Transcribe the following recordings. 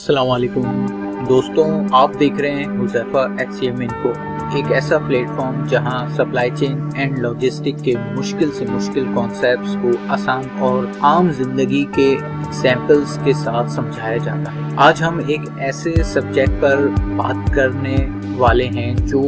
अस्सलाम वालेकुम दोस्तों, आप देख रहे हैं हुज़ैफा HCM इनको, एक ऐसा प्लेटफॉर्म जहां सप्लाई चेन एंड लॉजिस्टिक के मुश्किल से मुश्किल कॉन्सेप्ट्स को आसान और आम जिंदगी के सैंपल्स के साथ समझाया जाता है। आज हम एक ऐसे सब्जेक्ट पर बात करने वाले हैं जो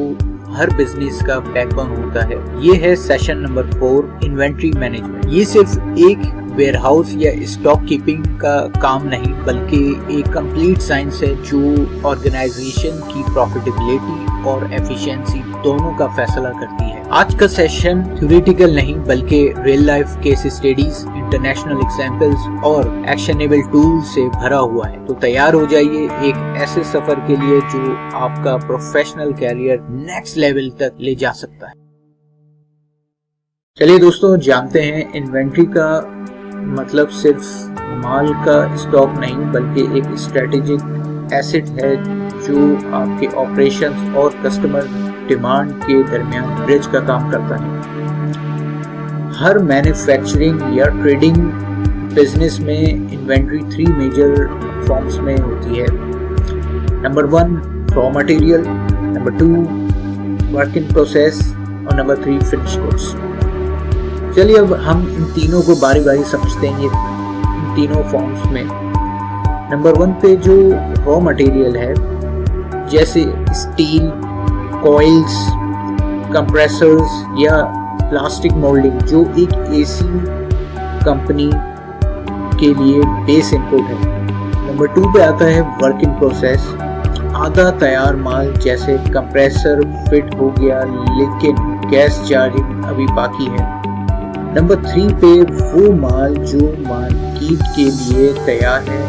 हर बिजनेस का बैकबोन होता है। ये है सेशन नंबर 4, इन्वेंट्री मैनेजमेंट। ये सिर्फ एक वेयरहाउस या स्टॉक कीपिंग का काम नहीं, बल्कि एक कंप्लीट साइंस है जो ऑर्गेनाइजेशन की प्रॉफिटेबिलिटी और एफिशिएंसी दोनों का फैसला करती है। आज का सेशन थ्योरेटिकल नहीं बल्कि real life case studies, international examples और एक्शनेबल टूल से भरा हुआ है। तो तैयार हो जाइए एक ऐसे सफर के लिए जो आपका प्रोफेशनल कैरियर नेक्स्ट लेवल तक ले जा सकता है। चलिए दोस्तों, जानते हैं इन्वेंट्री का मतलब सिर्फ माल का स्टॉक नहीं बल्कि एक स्ट्रेटेजिक एसेट है जो आपके ऑपरेशंस और कस्टमर डिमांड के दरमियान ब्रिज का काम करता है। हर मैन्युफैक्चरिंग या ट्रेडिंग बिजनेस में इन्वेंट्री 3 मेजर फॉर्म्स में होती है। Number 1 raw material, number 2 work in process और नंबर 3 फिनिश गुड्स। चलिए अब हम इन तीनों को बारी बारी समझते हैं। इन तीनों फॉर्म्स में नंबर 1 पे जो रॉ मटेरियल है, जैसे स्टील, कॉइल्स, कंप्रेसर्स या प्लास्टिक मोल्डिंग, जो एक एसी कंपनी के लिए बेस इनपुट है। नंबर 2 पे आता है वर्क इन प्रोसेस, आधा तैयार माल जैसे कंप्रेसर फिट हो गया लेकिन गैस चार्जिंग अभी बाकी है। नंबर 3 पे वो माल जो मार्केट के लिए तैयार है,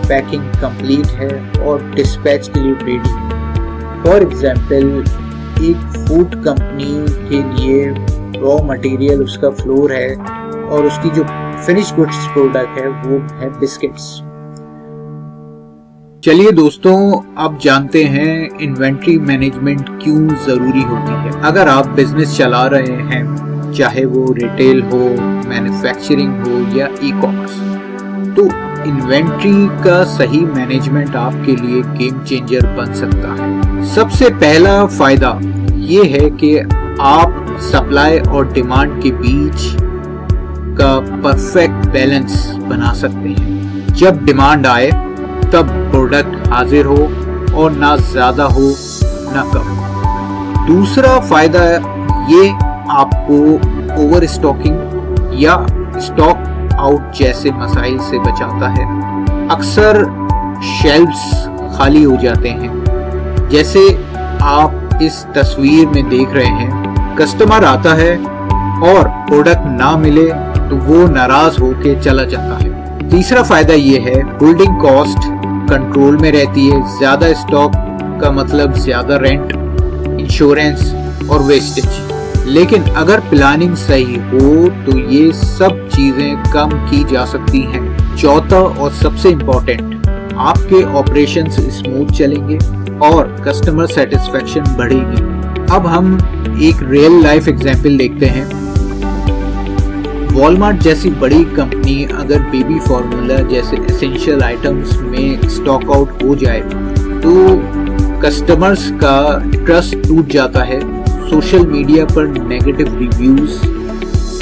पैकिंग कंप्लीट है और डिस्पैच के लिए रेडी है। फॉर एग्जांपल, एक फूड कंपनी के लिए रॉ मटेरियल उसका फ्लोर है और उसकी जो फिनिश गुड्स प्रोडक्ट है वो है बिस्किट्स। चलिए दोस्तों, अब जानते हैं इन्वेंट्री मैनेजमेंट क्यों जरूरी होती है। अगर आप बिजनेस चला रहे हैं, चाहे वो रिटेल हो, मैन्युफैक्चरिंग हो या ई-कॉमर्स, तो इन्वेंट्री का सही मैनेजमेंट आपके लिए गेम चेंजर बन सकता है। सबसे पहला फायदा ये है कि आप सप्लाई और डिमांड के बीच का परफेक्ट बैलेंस बना सकते हैं। जब डिमांड आए तब प्रोडक्ट हाजिर हो और ना ज्यादा हो ना कम। दूसरा फायदा ये आपको ओवर स्टॉकिंग या स्टॉक आउट जैसे मसाइल से बचाता है। अक्सर शेल्फ्स खाली हो जाते हैं, जैसे आप इस तस्वीर में देख रहे हैं। कस्टमर आता है और प्रोडक्ट ना मिले तो वो नाराज होकर चला जाता है। तीसरा फायदा ये है, होल्डिंग कॉस्ट कंट्रोल में रहती है। ज्यादा स्टॉक का मतलब ज्यादा रेंट, इंश्योरेंस और वेस्टेज। लेकिन अगर प्लानिंग सही हो तो ये सब चीजें कम की जा सकती हैं। चौथा और सबसे इम्पोर्टेंट, आपके ऑपरेशंस स्मूथ चलेंगे और कस्टमर सेटिस्फेक्शन बढ़ेगी। अब हम एक रियल लाइफ एग्जांपल देखते हैं। वॉलमार्ट जैसी बड़ी कंपनी अगर बेबी फॉर्मूला जैसे एसेंशियल आइटम्स में स्टॉक आउट हो जाए तो कस्टमर्स का ट्रस्ट टूट जाता है। सोशल मीडिया पर नेगेटिव रिव्यूज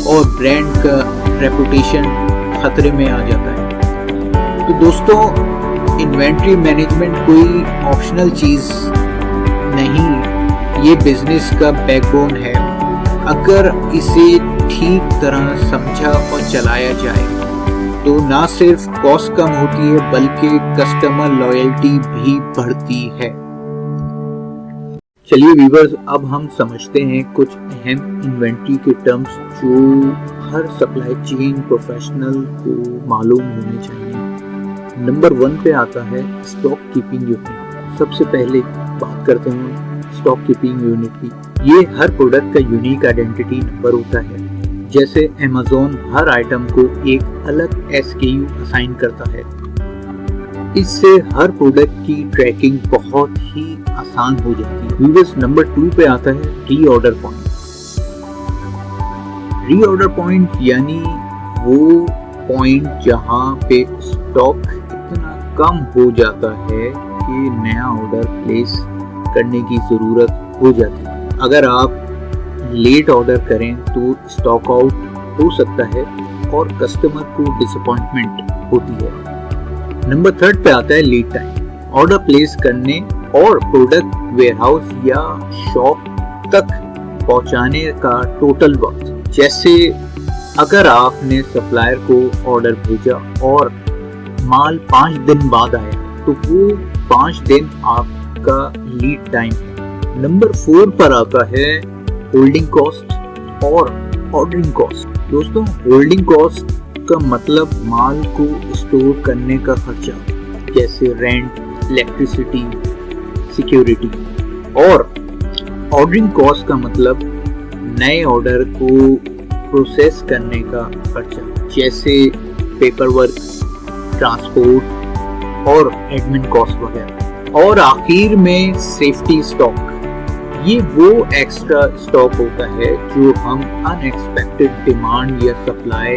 और ब्रांड का रेपुटेशन खतरे में आ जाता है। तो दोस्तों, इन्वेंट्री मैनेजमेंट कोई ऑप्शनल चीज नहीं, ये बिजनेस का बैकबोन है। अगर इसे ठीक तरह समझा और चलाया जाए तो ना सिर्फ कॉस्ट कम होती है बल्कि कस्टमर लॉयल्टी भी बढ़ती है। चलिए व्यूअर्स, अब हम समझते हैं कुछ अहम इन्वेंट्री के टर्म्स जो हर सप्लाई चेन प्रोफेशनल को मालूम होने चाहिए। नंबर 1 पे आता है स्टॉक कीपिंग यूनिट। सबसे पहले बात करते हैं स्टॉक कीपिंग यूनिट की। ये हर प्रोडक्ट का यूनिक आइडेंटिटी नंबर होता है। जैसे अमेज़न हर आइटम को एक अलग SKU असाइन करता है। इससे हर प्रोडक्ट की ट्रैकिंग बहुत ही आसान हो जाती है। व्यूअर्स, नंबर 2 पे आता है रीऑर्डर पॉइंट। रीऑर्डर पॉइंट यानी वो पॉइंट जहां पे स्टॉक इतना कम हो जाता है कि नया ऑर्डर प्लेस करने की ज़रूरत हो जाती है। अगर आप लेट ऑर्डर करें तो स्टॉक आउट हो सकता है और कस्टमर को डिसअपॉइंटमेंट होती है। नंबर 3 पे आता है लीड टाइम। ऑर्डर प्लेस करने और प्रोडक्ट वेयरहाउस या शॉप तक पहुंचाने का टोटल वक्त। जैसे अगर आपने सप्लायर को ऑर्डर भेजा और माल 5 दिन बाद आया तो वो 5 दिन आपका लीड टाइम है। नंबर 4 पर आता है होल्डिंग कॉस्ट और ऑर्डरिंग कॉस्ट। दोस्तों, होल्डिंग कॉस्ट का मतलब माल को स्टोर करने का खर्चा, जैसे रेंट, इलेक्ट्रिसिटी, सिक्योरिटी। और ऑर्डरिंग कॉस्ट का मतलब नए ऑर्डर को प्रोसेस करने का खर्चा, जैसे पेपर वर्क, ट्रांसपोर्ट और एडमिन कॉस्ट वगैरह। और आखिर में सेफ्टी स्टॉक। ये वो एक्स्ट्रा स्टॉक होता है जो हम अनएक्सपेक्टेड डिमांड या सप्लाई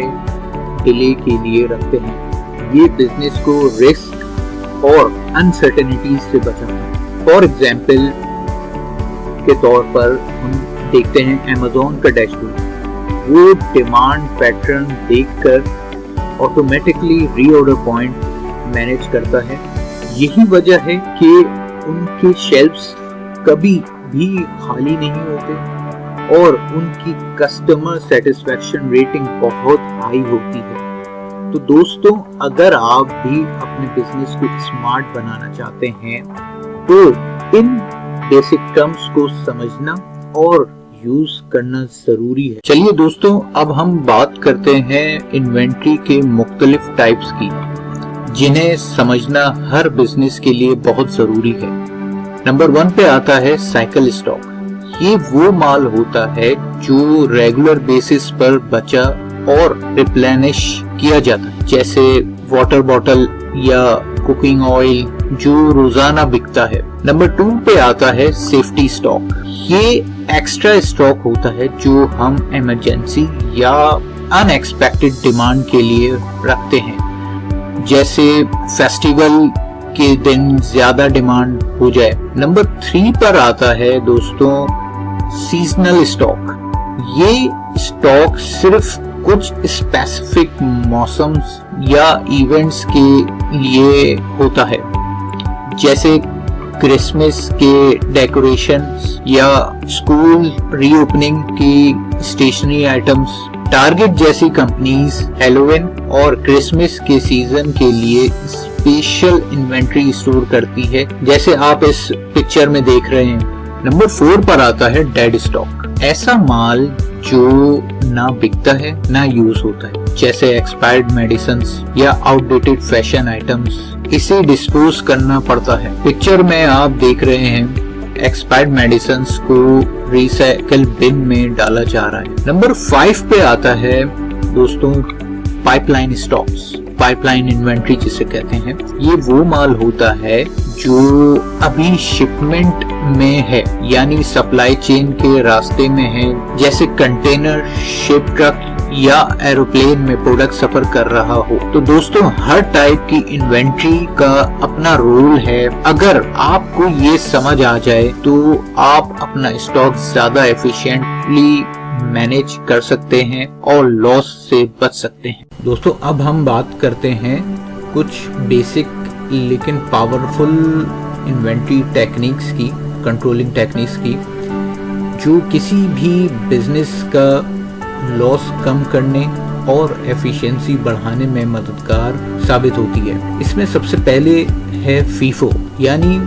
डिले के लिए रखते हैं। ये बिजनेस को रिस्क और अनसर्टेनिटीज से बचाता है। फॉर एग्जाम्पल के तौर पर हम देखते हैं अमेज़न का डैशबोर्ड। वो डिमांड पैटर्न देखकर ऑटोमेटिकली रीऑर्डर पॉइंट मैनेज करता है। यही वजह है कि उनके शेल्फ्स कभी भी खाली नहीं होते और उनकी कस्टमर सेटिस्फैक्शन रेटिंग बहुत हाई होती है। तो दोस्तों, अगर आप भी अपने बिजनेस को स्मार्ट बनाना चाहते हैं तो इन बेसिक टर्म्स को समझना और यूज करना जरूरी है। चलिए दोस्तों, अब हम बात करते हैं इन्वेंट्री के मुख्तलिफ टाइप्स की, जिन्हें समझना हर बिजनेस के लिए बहुत जरूरी है। नंबर 1 पे आता है साइकिल स्टॉक। ये वो माल होता है जो रेगुलर बेसिस पर बचा और रिप्लेनिश किया जाता है, जैसे वाटर बॉटल या कुकिंग ऑयल जो रोजाना बिकता है। नंबर 2 पे आता है सेफ्टी स्टॉक। ये एक्स्ट्रा स्टॉक होता है जो हम इमरजेंसी या अनएक्सपेक्टेड डिमांड के लिए रखते हैं, जैसे फेस्टिवल के दिन ज्यादा डिमांड हो जाए। नंबर 3 पर आता है दोस्तों सीजनल स्टॉक। ये स्टॉक सिर्फ कुछ स्पेसिफिक मौसम्स या इवेंट्स के लिए होता है, जैसे क्रिसमस के डेकोरेशंस या स्कूल रीओपनिंग की स्टेशनरी आइटम्स। टारगेट जैसी कंपनीज हैलोवीन और क्रिसमस के सीजन के लिए स्पेशल इन्वेंट्री स्टोर करती है, जैसे आप इस पिक्चर में देख रहे हैं। नंबर 4 पर आता है डेड स्टॉक। ऐसा माल जो ना बिकता है ना यूज होता है, जैसे एक्सपायर्ड मेडिसिन्स या आउटडेटेड फैशन आइटम्स। इसे डिस्पोज करना पड़ता है। पिक्चर में आप देख रहे हैं एक्सपायर्ड मेडिसिन्स को रिसाइकल बिन में डाला जा रहा है। नंबर 5 पे आता है दोस्तों पाइपलाइन स्टॉक्स। पाइपलाइन इन्वेंट्री जिसे कहते हैं, ये वो माल होता है जो अभी शिपमेंट में है, यानी सप्लाई चेन के रास्ते में है, जैसे कंटेनर, शिप ट्रक या एरोप्लेन में प्रोडक्ट सफर कर रहा हो। तो दोस्तों, हर टाइप की इन्वेंट्री का अपना रोल है। अगर आपको ये समझ आ जाए तो आप अपना स्टॉक ज्यादा एफिशिएंटली मैनेज कर सकते हैं और लॉस से बच सकते हैं। दोस्तों, अब हम बात करते हैं कुछ बेसिक लेकिन पावरफुल इन्वेंट्री टेक्निक्स की, कंट्रोलिंग टेक्निक्स की, जो किसी भी बिजनेस का लॉस कम करने और एफिशिएंसी बढ़ाने में मददगार साबित होती है। इसमें सबसे पहले है फीफो, यानी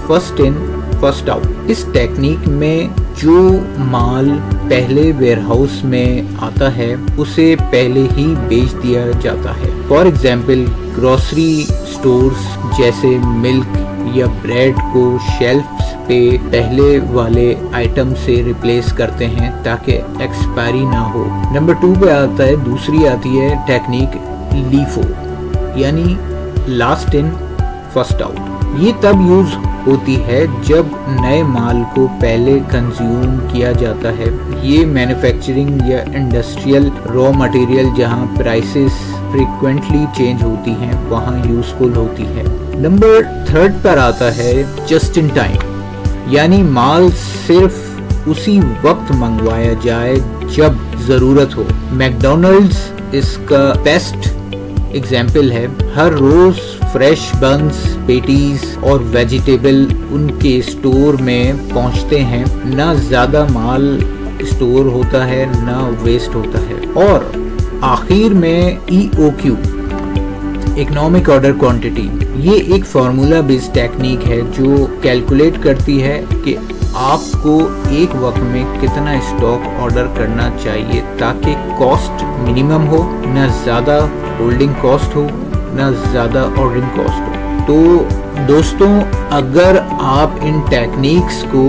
फर्स्ट इन फर्स्ट आउट। इस टेक्निक में जो माल पहले वेयरहाउस में आता है उसे पहले ही बेच दिया जाता है। फॉर एग्जाम्पल, ग्रोसरी स्टोर्स जैसे मिल्क या ब्रेड को शेल्फ्स पे पहले वाले आइटम से रिप्लेस करते हैं ताकि एक्सपायरी ना हो। नंबर 2 पे आता है, दूसरी आती है टेक्निक लीफो, यानी लास्ट इन फर्स्ट आउट। ये तब यूज होती है जब नए माल को पहले कंज्यूम किया जाता है। ये मैन्युफैक्चरिंग या इंडस्ट्रियल रॉ मटेरियल जहां प्राइसेस फ्रीक्वेंटली चेंज होती हैं वहां यूजफुल होती है। नंबर 3 पर आता है जस्ट इन टाइम, यानी माल सिर्फ उसी वक्त मंगवाया जाए जब जरूरत हो। मैकडॉनल्ड्स इसका बेस्ट एग्जाम्पल है। हर रोज फ्रेश बन्स, पेटीज और वेजिटेबल उनके स्टोर में पहुंचते हैं। ना ज्यादा माल स्टोर होता है ना वेस्ट होता है। और आखिर में EOQ, इकोनॉमिक ऑर्डर क्वांटिटी, ये एक फार्मूला बेस्ड टेक्निक है जो कैलकुलेट करती है कि आपको एक वक्त में कितना स्टॉक ऑर्डर करना चाहिए ताकि कॉस्ट मिनिमम हो, ना ज़्यादा होल्डिंग कॉस्ट हो, ना ज़्यादा ऑर्डरिंग कॉस्ट हो। तो दोस्तों, अगर आप इन टेक्निक्स को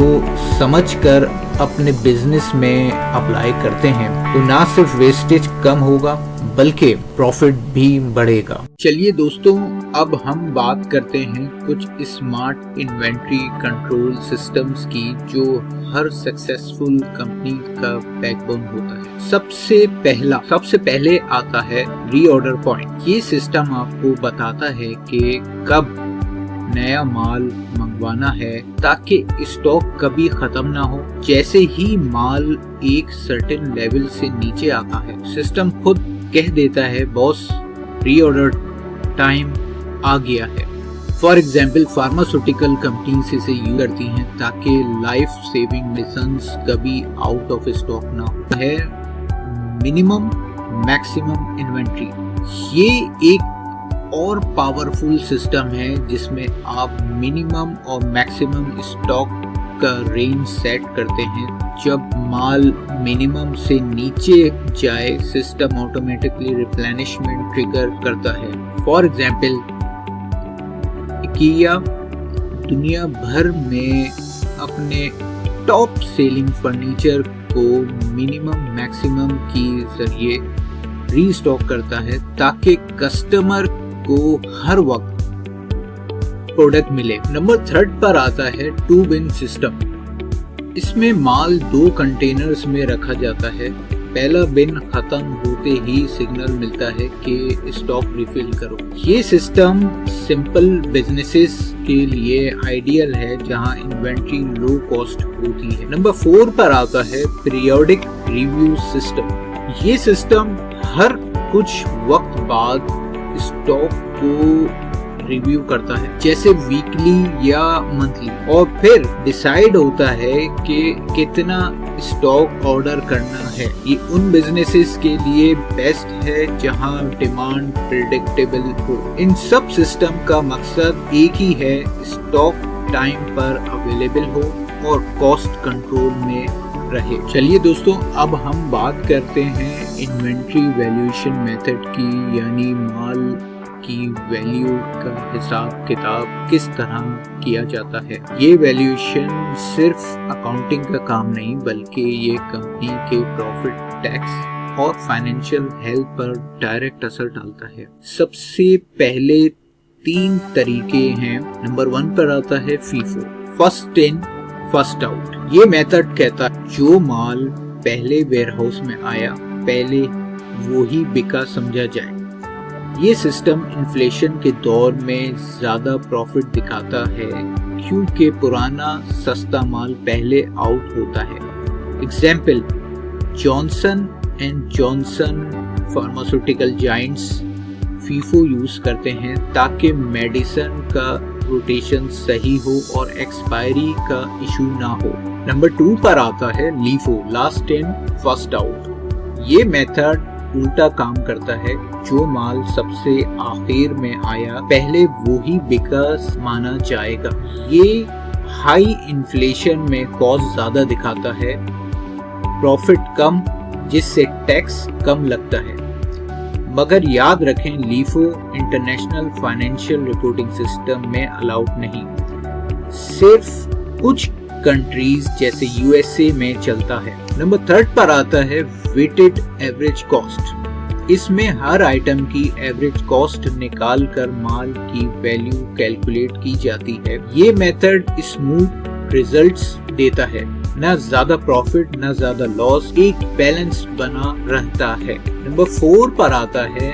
समझकर अपने बिजनेस में अप्लाई करते हैं तो ना सिर्फ वेस्टेज कम होगा बल्कि प्रॉफिट भी बढ़ेगा। चलिए दोस्तों, अब हम बात करते हैं कुछ स्मार्ट इन्वेंट्री कंट्रोल सिस्टम्स की जो हर सक्सेसफुल कंपनी का बैकबोन होता है। सबसे पहले आता है रीऑर्डर पॉइंट। ये सिस्टम आपको बताता है कि कब नया माल मंगवाना है ताकि स्टॉक कभी खत्म ना हो। जैसे ही माल एक सर्टेन लेवल से नीचे आता है, सिस्टम खुद कह देता है बॉस, रीऑर्डर टाइम आ गया है। फॉर एग्जाम्पल, फार्मास्यूटिकल कंपनीज इसे यूज करती हैं ताकि लाइफ सेविंग मेडिसिन्स कभी आउट ऑफ स्टॉक ना हो। है मिनिमम मैक्सिमम इन्वेंट्री। ये एक और पावरफुल सिस्टम है जिसमें आप मिनिमम और मैक्सिमम स्टॉक का रेंज सेट करते हैं। जब माल मिनिमम से नीचे जाए, सिस्टम ऑटोमेटिकली रिप्लेनिशमेंट ट्रिगर करता है। फॉर एग्जाम्पल, IKEA दुनिया भर में अपने टॉप सेलिंग फर्नीचर को मिनिमम मैक्सिमम के जरिए रीस्टॉक करता है ताकि कस्टमर को हर वक्त प्रोडक्ट मिले। नंबर 3 पर आता है 2 बिन सिस्टम। इसमें माल 2 कंटेनर्स में रखा जाता है। पहला बिन खत्म होते ही सिग्नल मिलता है कि स्टॉक रिफिल करो। ये सिस्टम सिंपल बिजनेसेस के लिए आइडियल है जहां इन्वेंट्री लो कॉस्ट होती है। नंबर 4 पर आता है पीरियोडिक रिव्यू सिस्टम। ये सिस्टम हर कुछ वक्त बाद स्टॉक को रिव्यू करता है, जैसे वीकली या मंथली, और फिर डिसाइड होता है कि कितना स्टॉक ऑर्डर करना है। ये उन बिजनेसेस के लिए बेस्ट है जहां डिमांड प्रेडिक्टेबल हो। इन सब सिस्टम का मकसद एक ही है, स्टॉक टाइम पर अवेलेबल हो और कॉस्ट कंट्रोल में रहे। चलिए दोस्तों, अब हम बात करते हैं इन्वेंट्री वैल्यूएशन मेथड की, यानी माल की वैल्यू का हिसाब किताब किस तरह किया जाता है। ये वैल्यूएशन सिर्फ अकाउंटिंग का काम नहीं बल्कि ये कंपनी के प्रॉफिट, टैक्स और फाइनेंशियल हेल्थ पर डायरेक्ट असर डालता है। सबसे पहले 3 तरीके हैं। नंबर 1 पर आता है FIFO, first in first out. ये मेथड कहता है जो माल पहले वेयरहाउस में आया पहले वो ही बिका समझा जाए। ये सिस्टम इन्फ्लेशन के दौर में ज्यादा प्रॉफिट दिखाता है क्योंकि पुराना सस्ता माल पहले आउट होता है। Example, Johnson and Johnson pharmaceutical giants FIFO use करते हैं ताकि मेडिसिन का रोटेशन सही हो और एक्सपायरी का इशू ना हो। नंबर 2 पर आता है LIFO, last in first out. ये मेथड उल्टा काम करता है, जो माल सबसे आखिर में आया पहले वो ही बिका माना जाएगा। ये हाई इन्फ्लेशन में कॉस्ट ज्यादा दिखाता है, प्रॉफिट कम जिससे टैक्स कम लगता है। मगर याद रखें, LIFO international financial reporting system में अलाउड नहीं, सिर्फ कुछ कंट्रीज जैसे USA में चलता है। नंबर 3 पर आता है वेटेड एवरेज कॉस्ट। इसमें हर आइटम की एवरेज कॉस्ट निकाल कर माल की वैल्यू कैलकुलेट की जाती है। ये मेथड स्मूथ रिजल्ट्स देता है, न ज्यादा प्रॉफिट न ज्यादा लॉस, एक बैलेंस बना रहता है। नंबर 4 पर आता है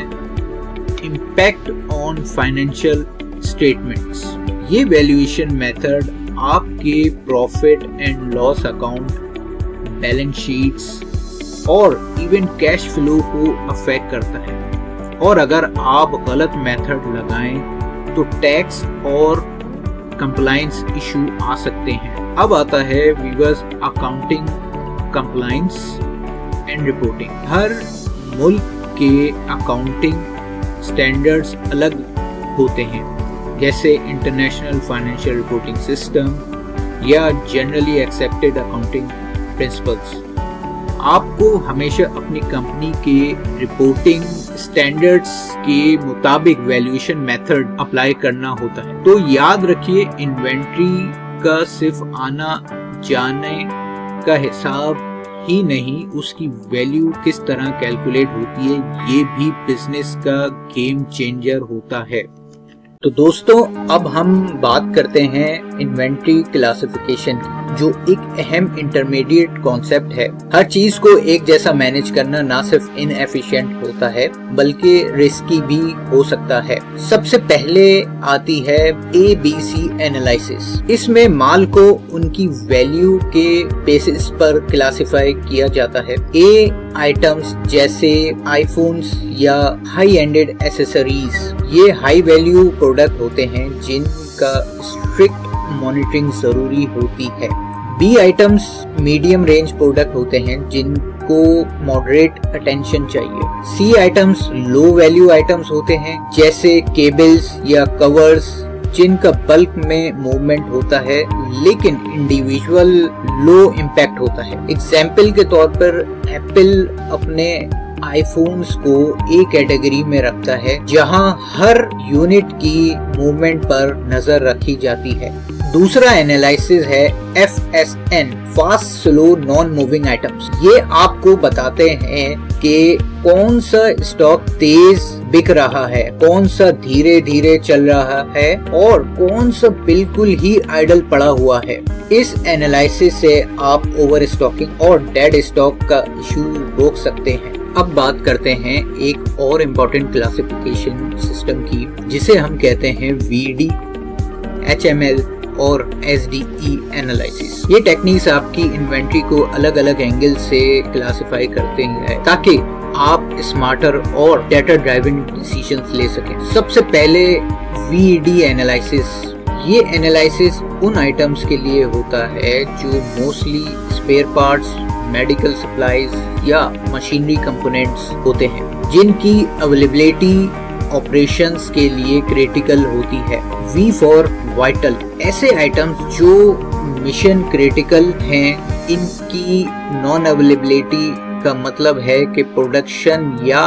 इम्पैक्ट ऑन फाइनेंशियल स्टेटमेंट्स। ये वैल्यूएशन मेथड आपके profit and loss account, balance sheets और इवन कैश फ्लो को अफेक्ट करता है। और अगर आप गलत मेथड लगाएं तो टैक्स और कंप्लायंस इशू आ सकते हैं। अब आता है weavers accounting, compliance and reporting. हर मुल्क के अकाउंटिंग स्टैंडर्ड्स अलग होते हैं, जैसे इंटरनेशनल फाइनेंशियल रिपोर्टिंग सिस्टम या जनरली एक्सेप्टेड अकाउंटिंग प्रिंसिपल्स। आपको हमेशा अपनी कंपनी के रिपोर्टिंग स्टैंडर्ड्स के मुताबिक वैल्यूएशन मेथड अप्लाई करना होता है। तो याद रखिए, इन्वेंट्री का सिर्फ आना जाने का हिसाब ही नहीं, उसकी वैल्यू किस तरह कैलकुलेट होती है, ये भी बिजनेस का गेम चेंजर होता है। तो दोस्तों, अब हम बात करते हैं इन्वेंट्री क्लासिफिकेशन की, जो एक अहम इंटरमीडिएट कॉन्सेप्ट है। हर चीज को एक जैसा मैनेज करना ना सिर्फ इनएफिशिएंट होता है बल्कि रिस्की भी हो सकता है। सबसे पहले आती है ABC एनालिसिस। इसमें माल को उनकी वैल्यू के बेसिस पर क्लासिफाई किया जाता है। A आइटम्स जैसे आईफोन्स या हाई एंडेड एसेसरीज, ये हाई वैल्यू प्रोडक्ट होते हैं जिनका स्ट्रिक्ट मॉनिटरिंग जरूरी होती है। B items medium range product होते हैं जिनको मॉडरेट अटेंशन चाहिए। C items low value items होते हैं जैसे केबल्स या कवर्स, जिनका बल्क में मूवमेंट होता है लेकिन इंडिविजुअल लो इम्पैक्ट होता है। एग्जाम्पल के तौर पर एप्पल अपने आईफोन्स को एक कैटेगरी में रखता है जहां हर यूनिट की मूवमेंट पर नजर रखी जाती है। दूसरा एनालिसिस है FSN, fast slow non moving items. ये आपको बताते हैं कि कौन सा स्टॉक तेज बिक रहा है, कौन सा धीरे धीरे चल रहा है और कौन सा बिल्कुल ही आइडल पड़ा हुआ है। इस एनालिसिस से आप ओवर स्टॉकिंग और डेड स्टॉक का इशू रोक सकते हैं। अब बात करते हैं एक और इम्पोर्टेंट क्लासिफिकेशन सिस्टम की, जिसे हम कहते हैं VD, HML और SDE एनालिसिस। ये टेक्निक्स आपकी इन्वेंट्री को अलग अलग एंगल से क्लासिफाई करते हैं ताकि आप स्मार्टर और डेटा ड्राइवन डिसीजंस ले सकें। सबसे पहले VD एनालिसिस। ये एनालिसिस उन आइटम्स के लिए होता है जो mostly spare parts, medical supplies या मशीनरी कंपोनेंट्स होते हैं, जिनकी अवेलेबिलिटी ऑपरेशंस के लिए क्रिटिकल होती है। V for vital. ऐसे आइटम्स जो मिशन क्रिटिकल हैं, इनकी नॉन अवेलेबिलिटी का मतलब है कि प्रोडक्शन या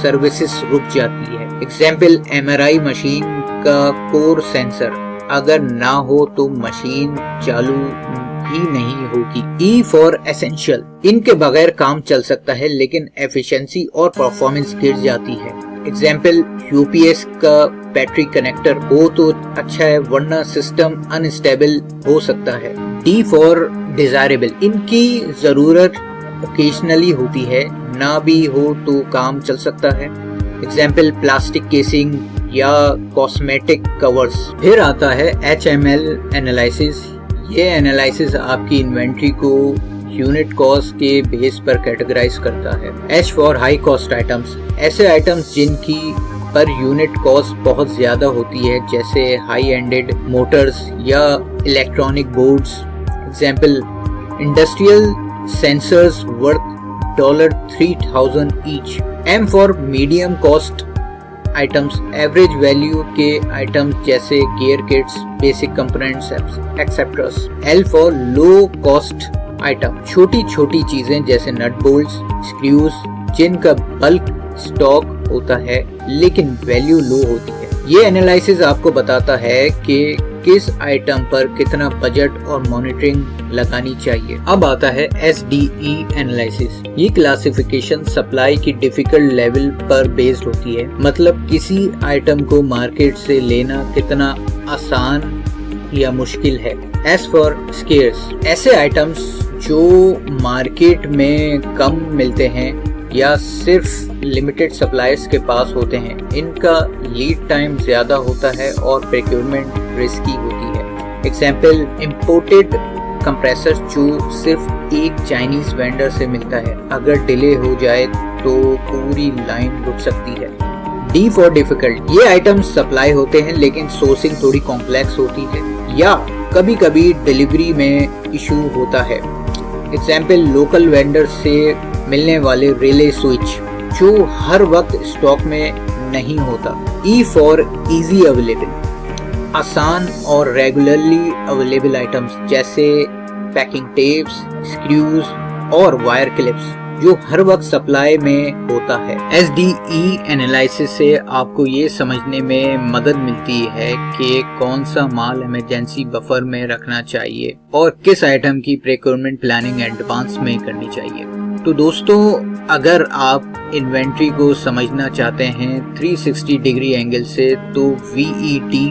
सर्विसेज रुक जाती है। एग्जाम्पल MRI मशीन का कोर सेंसर अगर ना हो तो मशीन चालू ही नहीं होगी। E for essential. इनके बगैर काम चल सकता है लेकिन एफिशिएंसी और परफॉर्मेंस गिर जाती है। एग्जाम्पल UPS का बैटरी कनेक्टर हो तो अच्छा है, वरना सिस्टम अनस्टेबल हो सकता है। D for desirable. इनकी जरूरत ओकेजनली होती है, ना भी हो तो काम चल सकता है। एग्जाम्पल प्लास्टिक केसिंग या कॉस्मेटिक कवर्स। फिर आता है HML एनालिसिस। ये एनालिसिस आपकी इन्वेंट्री को यूनिट कॉस्ट के बेस पर कैटेगराइज करता है। H for high cost items. ऐसे आइटम्स जिनकी पर यूनिट कॉस्ट बहुत ज्यादा होती है, जैसे हाई एंडेड मोटर्स या electronic boards. Example industrial sensors worth $3,000 each. M for medium cost items. Average value के आइटम्स जैसे gear kits, basic components etcetera. L for low cost item. छोटी छोटी चीजें जैसे नट बोल्ट्स, स्क्रूज, जिनका bulk stock होता है लेकिन वैल्यू लो होती है। ये एनालिसिस आपको बताता है कि किस आइटम पर कितना बजट और मॉनिटरिंग लगानी चाहिए। अब आता है SDE एनालिसिस। ये क्लासिफिकेशन सप्लाई की डिफिकल्ट लेवल पर बेस्ड होती है, मतलब किसी आइटम को मार्केट से लेना कितना आसान या मुश्किल है। S for scarce. ऐसे आइटम्स जो मार्केट में कम मिलते हैं या सिर्फ लिमिटेड सप्लायर्स के पास होते हैं, इनका लीड टाइम ज़्यादा होता है और प्रोक्योरमेंट रिस्की होती है। एग्जाम्पल, इम्पोर्टेड कंप्रेसर जो सिर्फ एक चाइनीज वेंडर से मिलता है, अगर डिले हो जाए तो पूरी लाइन रुक सकती है। डी फॉर डिफिकल्ट, ये आइटम्स सप्लाई होते हैं लेकिन सोर्सिंग थोड़ी कॉम्प्लेक्स होती है या कभी कभी डिलीवरी में इशू होता है। एग्जाम्पल, लोकल वेंडर से मिलने वाले रिले स्विच जो हर वक्त स्टॉक में नहीं होता। ई फॉर इजी अवेलेबल, आसान और रेगुलरली अवेलेबल आइटम्स जैसे पैकिंग टेप्स, स्क्रूज और वायर क्लिप्स जो हर वक्त सप्लाई में होता है। SDE एनालिसिस से आपको ये समझने में मदद मिलती है कि कौन सा माल इमरजेंसी बफर में रखना चाहिए और किस आइटम की प्रोक्योरमेंट प्लानिंग एडवांस में करनी चाहिए। तो दोस्तों, अगर आप इन्वेंट्री को समझना चाहते हैं 360 डिग्री एंगल से, तो VET,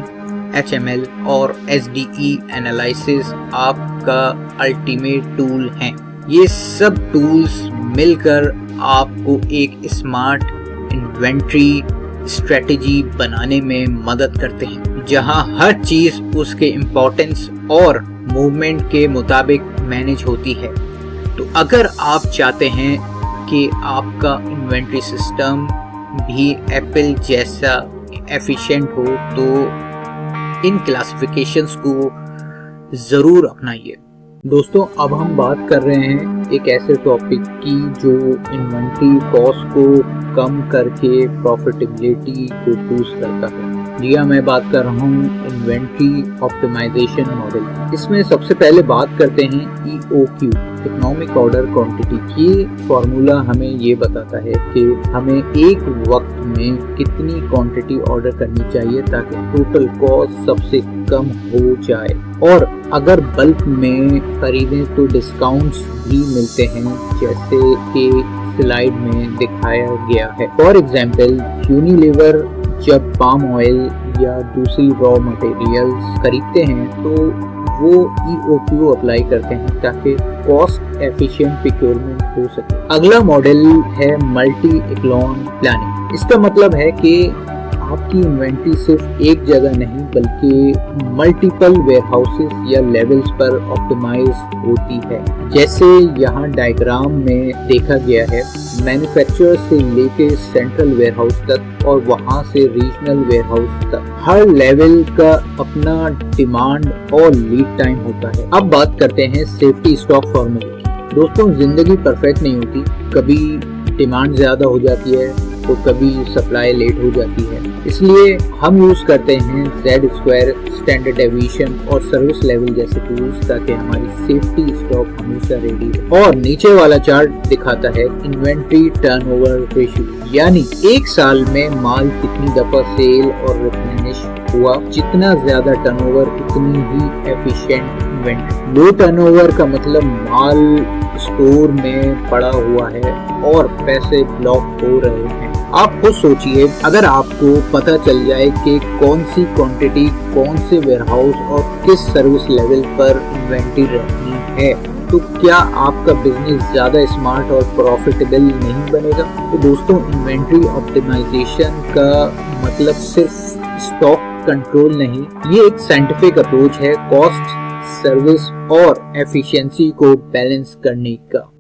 HML और SDE एनालिसिस आपका अल्टीमेट टूल है। ये सब टूल्स मिलकर आपको एक स्मार्ट इन्वेंट्री स्ट्रेटेजी बनाने में मदद करते हैं, जहां हर चीज उसके इम्पोर्टेंस और मूवमेंट के मुताबिक मैनेज होती है। तो अगर आप चाहते हैं कि आपका इन्वेंट्री सिस्टम भी एप्पल जैसा एफिशिएंट हो, तो इन क्लासिफिकेशंस को जरूर अपनाइए। दोस्तों, अब हम बात कर रहे हैं एक ऐसे टॉपिक की जो इन्वेंट्री कॉस्ट को कम करके प्रॉफिटेबिलिटी को बूस्ट करता है। जी हाँ, मैं बात कर रहा हूँ इन्वेंट्री ऑप्टिमाइजेशन मॉडल। इसमें सबसे पहले बात करते हैं EOQ, इकोनॉमिक ऑर्डर क्वांटिटी। ये फॉर्मूला हमें ये बताता है कि हमें एक वक्त में कितनी क्वांटिटी ऑर्डर करनी चाहिए ताकि टोटल कॉस्ट सबसे कम हो जाए, और अगर बल्क में खरीदें तो डिस्काउंट्स भी मिलते हैं, जैसे कि स्लाइड में दिखाया गया है। फॉर एग्जाम्पल, यूनिलीवर जब पाम ऑयल या दूसरी रॉ मटेरियल्स खरीदते हैं तो वो EOQ अप्लाई करते हैं ताकि कॉस्ट एफिशिएंट प्रोक्योरमेंट हो सके। अगला मॉडल है मल्टी इक्लॉन प्लानिंग। इसका मतलब है कि आपकी इन्वेंट्री सिर्फ एक जगह नहीं बल्कि मल्टीपल वेयरहाउसेस या लेवल्स पर ऑप्टिमाइज होती है। जैसे यहाँ डायग्राम में देखा गया है, मैन्युफैक्चरर से लेके सेंट्रल वेयरहाउस तक और वहाँ से रीजनल वेयरहाउस तक हर लेवल का अपना डिमांड और लीड टाइम होता है। अब बात करते हैं सेफ्टी स्टॉक फॉर्मूले की। दोस्तों, जिंदगी परफेक्ट नहीं होती, कभी डिमांड ज्यादा हो जाती है तो कभी सप्लाई लेट हो जाती है। इसलिए हम यूज करते हैं Z-स्क्वायर, स्टैंडर्ड डेविएशन और सर्विस लेवल जैसे टूल्स ताकि हमारी सेफ्टी स्टॉक हमेशा रेडी हो। और नीचे वाला चार्ट दिखाता है इन्वेंट्री टर्नओवर रेशियो, यानी एक साल में माल कितनी दफा सेल और रिप्लेनिश हुआ। जितना ज्यादा टर्नओवर उतनी ही एफिशिएंट इन्वेंट्री। लो टर्नओवर का मतलब माल स्टोर में पड़ा हुआ है और पैसे ब्लॉक हो रहे हैं। आप खुद सोचिए, अगर आपको पता चल जाए कि कौन सी क्वांटिटी कौन से वेयरहाउस और किस सर्विस लेवल पर इन्वेंट्री रखनी है, तो क्या आपका बिजनेस ज्यादा स्मार्ट और प्रॉफिटेबल नहीं बनेगा? तो दोस्तों, इन्वेंट्री ऑप्टिमाइजेशन का मतलब सिर्फ स्टॉक कंट्रोल नहीं, ये एक साइंटिफिक अप्रोच है कॉस्ट, सर्विस और एफिशिएंसी को बैलेंस करने का।